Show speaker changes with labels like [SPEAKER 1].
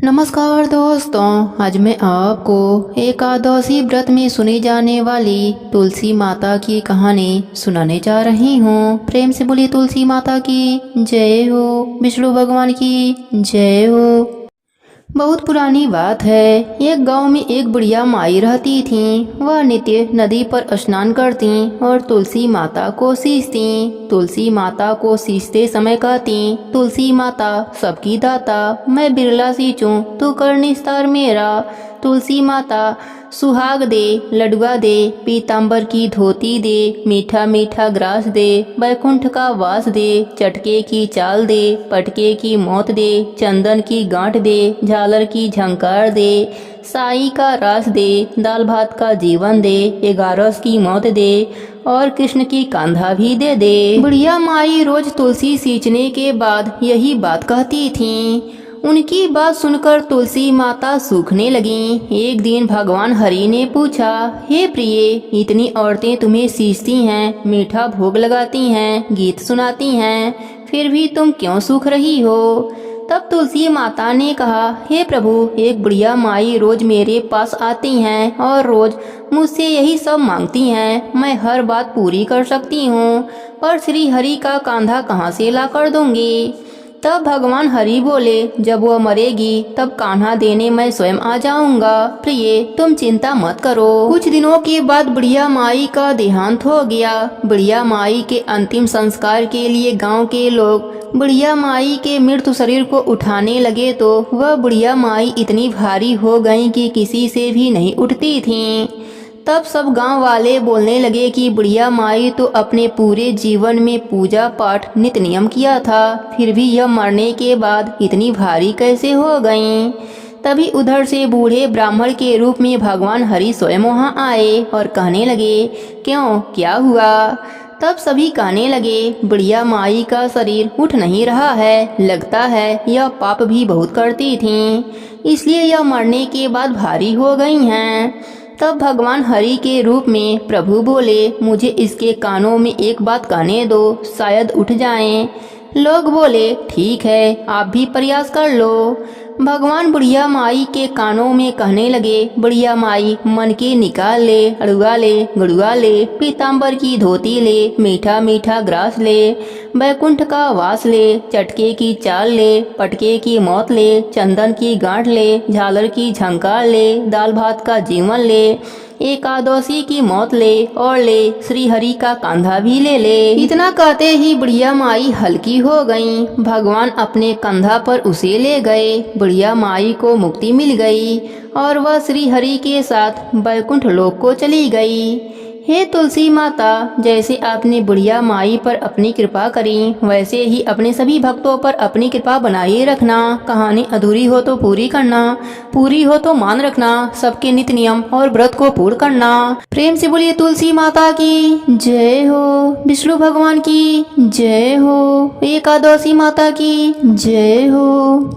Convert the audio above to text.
[SPEAKER 1] नमस्कार दोस्तों, आज मैं आपको एकादशी व्रत में सुनी जाने वाली तुलसी माता की कहानी सुनाने जा रही हूँ। प्रेम से बोलिए तुलसी माता की जय हो, विष्णु भगवान की जय हो। बहुत पुरानी बात है। एक गांव में एक बुढ़िया माई रहती थी। वह नित्य नदी पर स्नान करती और तुलसी माता को सींचती। तुलसी माता को सींचते समय कहती, तुलसी माता सबकी दाता, मैं बिरला सींचूं तू कर निस्तार मेरा। तुलसी माता सुहाग दे, लडुआ दे, पीताम्बर की धोती दे, मीठा मीठा ग्रास दे, बैकुंठ का वास दे, चटके की चाल दे, पटके की मौत दे, चंदन की गांठ दे, झालर की झंकार दे, साई का रास दे, दाल भात का जीवन दे, 11 की मौत दे और कृष्ण की कांधा भी दे दे। बुढ़िया माई रोज तुलसी सींचने के बाद यही बात कहती थी। उनकी बात सुनकर तुलसी माता सूखने लगी। एक दिन भगवान हरि ने पूछा, हे प्रिय, इतनी औरतें तुम्हें सींचती हैं, मीठा भोग लगाती हैं, गीत सुनाती हैं, फिर भी तुम क्यों सूख रही हो? तब तुलसी माता ने कहा, हे प्रभु, एक बुढ़िया माई रोज मेरे पास आती हैं और रोज मुझसे यही सब मांगती हैं। मैं हर बात पूरी कर सकती हूँ, पर श्री हरि का कांधा कहाँ से ला कर दूंगी? तब भगवान हरि बोले, जब वह मरेगी तब कान्हा देने मैं स्वयं आ जाऊंगा। प्रिय, तुम चिंता मत करो। कुछ दिनों के बाद बुढ़िया माई का देहांत हो गया। बुढ़िया माई के अंतिम संस्कार के लिए गांव के लोग बुढ़िया माई के मृत्यु शरीर को उठाने लगे तो वह बुढ़िया माई इतनी भारी हो गई कि किसी से भी नहीं उठती थीं। तब सब गांव वाले बोलने लगे कि बुढ़िया माई तो अपने पूरे जीवन में पूजा पाठ नित्य नियम किया था, फिर भी यह मरने के बाद इतनी भारी कैसे हो गईं? तभी उधर से बूढ़े ब्राह्मण के रूप में भगवान हरि स्वयं वहाँ आए और कहने लगे, क्यों, क्या हुआ? तब सभी कहने लगे, बुढ़िया माई का शरीर उठ नहीं रहा है, लगता है यह पाप भी बहुत करती थीं, इसलिए यह मरने के बाद भारी हो गई हैं। तब भगवान हरि के रूप में प्रभु बोले, मुझे इसके कानों में एक बात कहने दो, शायद उठ जाएं। लोग बोले, ठीक है, आप भी प्रयास कर लो। भगवान बुढ़िया माई के कानों में कहने लगे, बुढ़िया माई, मन के निकाल ले, अड़ुआ ले, गड़ुआ ले, पीताम्बर की धोती ले, मीठा मीठा ग्रास ले, बैकुंठ का वास ले, चटके की चाल ले, पटके की मौत ले, चंदन की गांठ ले, झालर की झंकार ले, दाल भात का जीवन ले, एकादशी की मौत ले और ले श्री हरि का कांधा भी ले। इतना कहते ही बुढ़िया माई हल्की हो गईं। भगवान अपने कंधा पर उसे ले गए। बुढ़िया माई को मुक्ति मिल गई और वह श्री हरि के साथ बैकुंठ लोक को चली गई। हे तुलसी माता, जैसे आपने बुढ़िया माई पर अपनी कृपा करी, वैसे ही अपने सभी भक्तों पर अपनी कृपा बनाए रखना। कहानी अधूरी हो तो पूरी करना, पूरी हो तो मान रखना, सबके नित्य नियम और व्रत को पूर्ण करना। प्रेम से बोलिए तुलसी माता की जय हो, विष्णु भगवान की जय हो, एकादशी माता की जय हो।